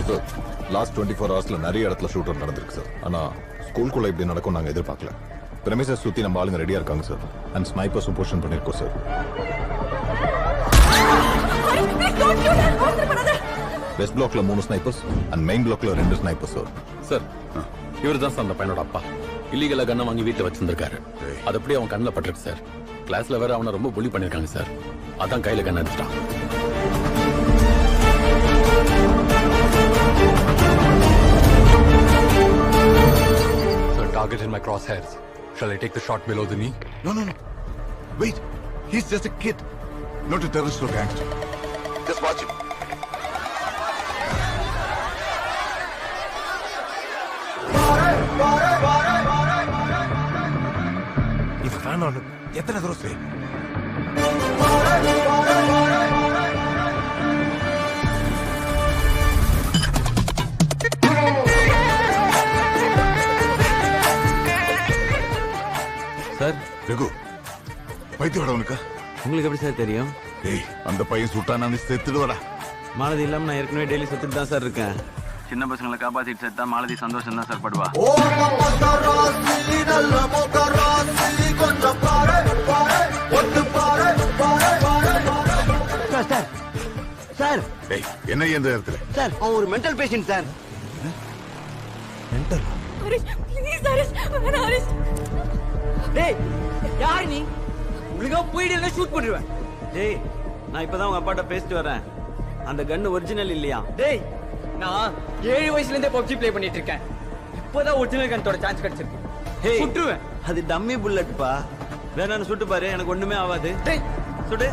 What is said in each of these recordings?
Sir last 24 ஹவர்ஸ்ல நிறைய இடத்துல shoot out நடந்திருக்கு சார். ஆனா ஸ்கூலுக்குள்ள இப்படி நடக்கும் நாங்க எதிர்பார்க்கல. பிரமிசஸ் சுத்தி நம்ம ஆளுங்க ரெடியா இருக்காங்க சார். அண்ட் ஸ்னைப்பர்ஸும் பொசிஷன் பண்ணிருக்கோம் சார். வெஸ்ட் பிளாக்ல 3 ஸ்னைப்பர்ஸ் அண்ட் மெயின் பிளாக்ல 2 ஸ்னைப்பர்ஸ் சார். சார் இவர் தான் சார் அந்த பையனோட அப்பா. இல்லீகலா கண்ணை வாங்கி வீட்டுல வச்சிருந்திருக்காரு. அது அப்படியே அவன் கண்ணில் பட்டிருக்கு சார். கிளாஸ்ல வேற அவனை ரொம்ப புலி பண்ணிருக்காங்க சார். அதான் கையில கண்ணை எடுத்துட்டான். Sir, target in my crosshairs. Shall I take the shot below the knee? No. Wait. He's just a kid. Not a terrorist or gangster. Just watch him. இது வேணாம். எத்தனை தடவை சொல்லு. சார் ரகு பைத்தியம் உனக்கு உங்களுக்கு எப்படி சார் தெரியும்? ஏய் அந்த பையன் சுட்டானு செத்துடுவாடா. மாலதி இல்லாம நான் ஏற்கனவே டெய்லி செத்துட்டு தான் சார் இருக்கேன். சின்ன பசங்களை காப்பாத்திட்டு செத்தா மாலதி சந்தோஷம் தான் சார் படுவா. சார் ஏய் என்ன இந்த இடத்துல? சார் அவன் ஒரு மென்டல் பேஷண்ட் சார். மென்டல்? டேய் யார் நீ? உங்களுக்கு போயிடு ஷூட் பண்ணிடுவேன். டேய் நான் இப்பதான் உங்க அப்பாட்ட பேசிட்டு வரேன். அந்த கன் ஒரிஜினல் இல்லையா? டேய் நான் 7 வயசுல இருந்தே பப்ஜி ப்ளே பண்ணிட்டு இருக்கேன். இப்போதான் ஒரிஜினல் கன்னோட சான்ஸ் கிடைச்சிருக்கு. சுட்டுவேன். அது டம்மி புல்லட் பா. வேணான்னு சுட்டு பாரு, எனக்கு ஒண்ணுமே ஆகாது. டேய் சுடு.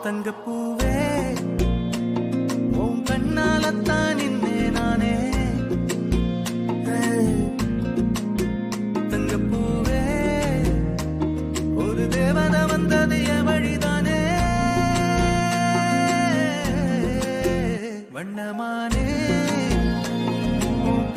தங்கப்பூவே உன் கண்ணாலத்தான் நின்னே நானே. தங்கப்பூவே ஒரு தேவதை வந்தது என் வழிதானே. வண்ணமானே உன்